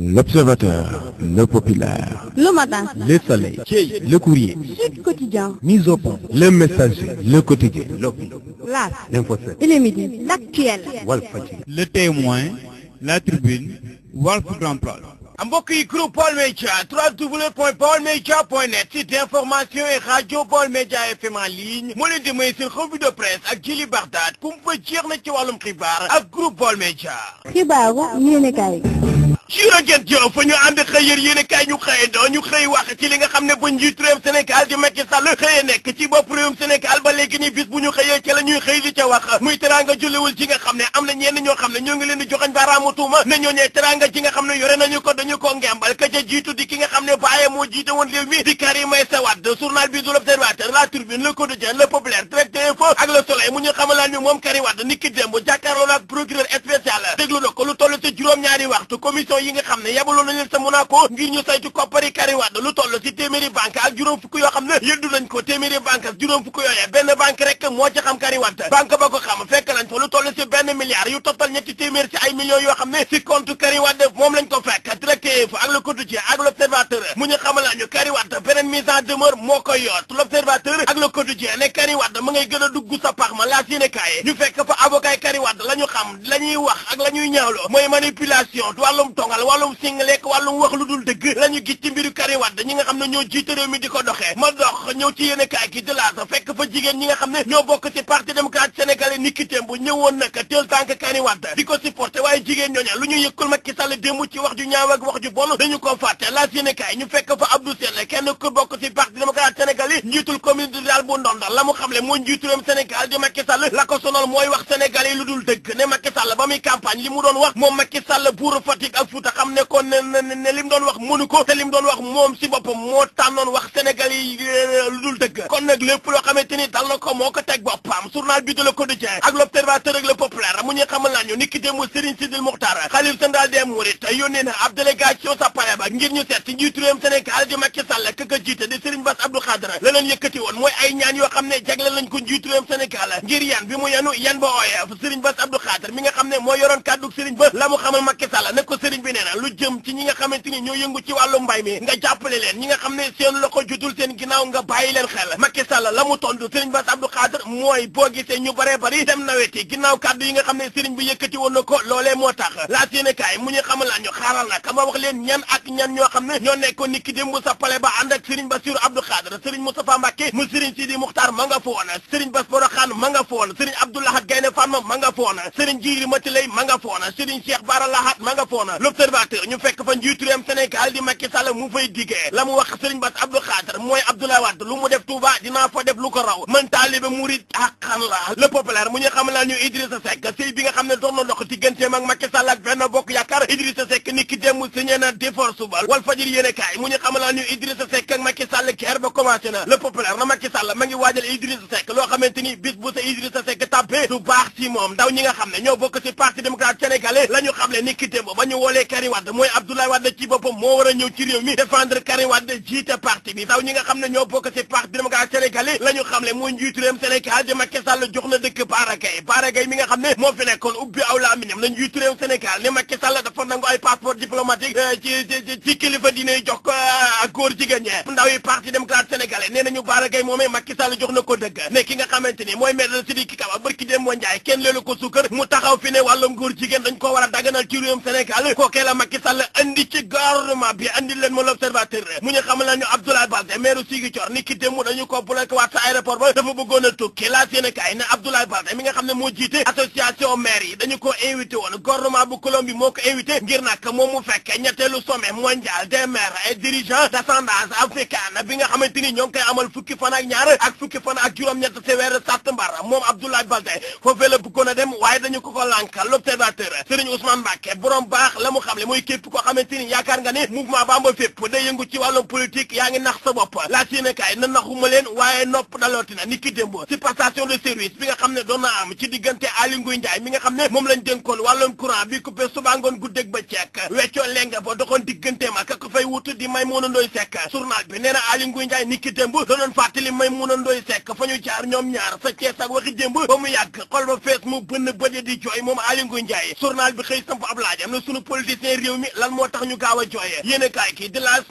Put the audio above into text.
L'Observateur, Le Populaire, Le Matin, Le Soleil, Le Courrier, Sud Quotidien, Mise au point, Le Messager, Le Quotidien, L'As, L'Info et les Midi, L'Actuel. Walfadjri. Le Témoin, La Tribune, Walf Grand Place. mbokk yi groupe Baol Média www.baolmedia.net site d'information et radio Baol Média FM en ligne moo leen di may seen revue de presse ak Djily Bagdad kumpa jeex na ci wàllum xibaar ak groupe Baol Média. Xibaaru yéenekaay. jërëjëf jëf ñu ànd xëy yéenekaay ñu xëyandoo ñu xëy wax ci li nga xam ne ba njiitu réewum Sénégal di Macky Sall xëyee nekk ci bopp réewum Sénégal ba léegi nii bis bu ñu xëyee ci la ñuy xëy di ca wax muy teraanga jullewul ci nga xam ne am na ñenn ñoo xam ne ñoo ngi leen di joxañ baaraamu tuuma ne ñoo ñee teraanga ci nga xam ne yore nañu ko dañu ko ngembal ka ca jiitu di ki nga xam ne bàyye moo jiite woon réew mi di Karim Meïssa Wade journal bi du l'Observateur, La Tribune, Le Quotidien, Le Populaire, Direct Info ak Le Soleil mu ñu xamalaan ni moom Karim Wade ni ki démb jàkkaarloo ak procureur spécial déglu na ko lu toll ci juróom-ñaari waxtu commission yi nga xam ne yabaloon nañu sa Monaco ngir ñu saytu koppari Karim Wade lu toll ci téeméeri banque ak juróom fukk yoo xam ne yëddu nañ ko téeméeri banque ak juróom fukk yooyee benn banque rek moo ci xam Karim Wade banque ba ko xam fekk nañ fa lu toll ci benn milliard yu total ñetti téeméer ci ay millions yoo xam ne ci compte Karim Wade moom lañ ko fekk Direct Info ak Le Quotidien ak L'Observateur mu ñu xamal ñu Karim Wade beneen mise en demeure moo koy yoot L'Observateur ak Le Quotidien ne Karim Wade ma ngay gën a dugg sa pax ma laas yéene kaay ñu fekk fa avocat Karim Wade la ñu xam la ñuy wax ak la ñuy ñaawloo mooy manipulation wàllum tongal wàllum singleek wàllum wax lu dul dëgg la ñu gis ci mbiru Karim Wade ñi nga xam ne ñoo jiite réew mi di ko doxee ma dox ñëw ci yéene kaay gi de la fekk fa jigéen ñi nga xam ne ñoo bokk ci parti démocrate sénégalais niki démb ñëwoon nag teel tànk Karim Wade di ko supporté waaye jigéen ñooña lu ñu yëkkul Macky Sall démb ci wax ju ñaaw ak wax ju bon dañu ko fàtte laas yéene kaay ñu fekk fa Abdou Sène kenn ku bokk ci parti démocrate sénégalais njiitul communauté rurale bu Ndondor la mu xamle mooy njiitu réewum Sénégal di Macky Sall la ko sonal mooy wax sénégalais lu dul dëgg ne Macky Sall ba muy campagne li mu doon wax moom Macky Sall buuru Fatick ak Fouta xam ne kon ne li mu doon wax mënu ko te li mu doon wax moom si boppam moo tànnoon wax sénégalais yi lu dul dëgg kon nag lépp loo xamante ni dal na ko moo ko teg boppam journal bi de Le Quotidien ak L'Observateur ak Le Populaire mu ñu xamal nañu ni ki démb Serigne Sidil Mokhtar xalif général des Mourides yónnee na ab délégation sa palais ba ngir ñu seet ci njiitu réewum Sénégal di Macky Sall ka jiite di Serigne Bass Abdou Khadre la leen yëkkati woon mooy ay ñaan yoo xam ne jagleel nañ ko njiitu réewum Sénégal ngir yan bi mu yanu yan ba ooye Serigne Bass Abdou Khadre mi nga xam ne moo yoroon kàddu Serigne ba la mu xamal Macky Sall ne ko Serigne bi nee na lu jëm ci ñi nga xamante ni ñoo yëngu ci wàllu mbay mi nga jàppale leen ñi nga xam ne seen loxo jutul seen ginnaaw nga bàyyi leen xel Macky Sall la mu tontu Serigne Bass Abdou Khadre mooy boo gisee ñu baree bari dem naweti ginnaaw kàddu yi nga xam ne Serigne bi yëkkati woon na ko loolee moo tax laa séene kaay mu ñu xamal la ñu xaaral na kama wax leen ñan ak ñan ñoo xam ne ñoo nekkoon niki démb sa palais ba ànd ak Serigne Bassirou Abdou Khadre Serigne Moustapha Mbacké mu Serigne Sidi Mokhtar ma nga fa woon Serigne Bass Porokhane ma nga fa woon Serigne Abdou Lahad Gaïndé Fatma ma nga fa woon Serigne Djily Mati Lay ma nga fa woon Serigne Cheikh Bara Lahat ma nga fa woon L'Observateur ñu fekk fa njiitu réewum Sénégal di Macky Sall mu fay diggee la mu wax Serigne Bass Abdou Khadre mooy Abdoulaye Wade lu mu def Touba dinaa fa def lu ko raw man taalibe murid àqan la Le Populaire mu ñu xamal la ñu Idrissa Seck sëy bi nga xam ne doon na dox digganteem ak Macky Sall ak Benno Bokk Yaakaar Idrissa Seck ni ki démb signé na divorce subal Walfadjri yéene kaay mu ñu xamal la ñu Idrissa Seck ak Macky Sall guerre ba commencé na Le Populaire na Macky Sall ma ngi waajal Idrissa Seck loo xamante ni bis bu sa Idrissa Seck tàbbee du baax ci moom ndaw ñi nga xam ne ñoo bokk ci parti démocrate sénégalais la ñu xam ne ni ki démb ba ñu woolee Karim Wade mooy Abdoulaye Wade ci boppam moo war a ñëw ci réew mi défendre Karim Wade jiite parti bi ndaw ñi nga xam ne ñoo bokk ci parti démocrate sénégalais la ñu xam ne mooy njiitu réewum Sénégal di Macky Sall jox na dëkk Bara Gaye mi nga xam ne moo fi nekkoon ubbi aw làmmiñam na njiitu réewum Sénégal ne Macky Sall dafa nangu ay passeport diplomatique ci kilifa diine jox ko ak góor jigéen ñi ndaw yi parti démocrate sénégalais nee nañu Bara Gaye moomee Macky Sall jox na ko dëgg ne ki nga xamante ni mooy maître Sidiki Kaba barki dem moo njaay kenn leelu ko suukar mu taxaw fi ne wàllum góor jigéen dañ ko war a daganal ci réewum Sénégal kookee la Macky Sall andi ci gouvernement bi andi leen ma L'Observateur mu ñu xamal nañu Abdoulaye Baldé maire Ziguinchor ni ki démb dañu ko bloqué waat sa aéroport ba dafa bëggoon a tukki laa séen kaay ne Abdoulaye Baldé mi nga xam ne moo jiite association maire yi dañu ko invité woon gouvernement bu Colombie moo ko invité ngir nag moom mu fekk ñetteelu sommet mondial des maires et dirigeants d'ascendance africaine bi nga xamante ni ñoo ngi koy amal fukki fan ak ñaar ak fukki fan ak juróom-ñett ci weeru sàttumbar moom Abdoulaye Baldé foofee la bëggoon a dem waaye dañu ko lànkal L'Observateur Serigne Ousmane Mbacké borom baax la mu xamle mooy képp koo xamante ni yaakaar nga ne mouvement Bamba fépp day yëngu ci wàllum politique yaa ngi nax sa bopp laa séene kaay na naxuma leen waaye nopp dalootina ni ki démb ci passation de service bi nga xam ne doon na am ci diggante Aly Ngouille Ndiaye mi nga xam ne moom lañ dénkoon wàllum courant bi coupé suba ngoon guddeeg ba ceek weccoo lenga ba doxoon digganteem ak ko fay wut di Maïmouna Ndoye Seck journal bi nee na Aly Ngouille Ndiaye ni ki démb doonoon fàttali Maïmouna Ndoye Seck fa ñu jaar ñoom ñaar sa Cees ak waxi démb ba mu yàgg xol ba fees mu bënn bëje di jooy moom Aly Ngouille Ndiaye Ndiaye journal bi xëy samp ab laajam na sunu politicien réew mi lan moo tax ñu gaaw a jooyee yéen a kaay ki di laas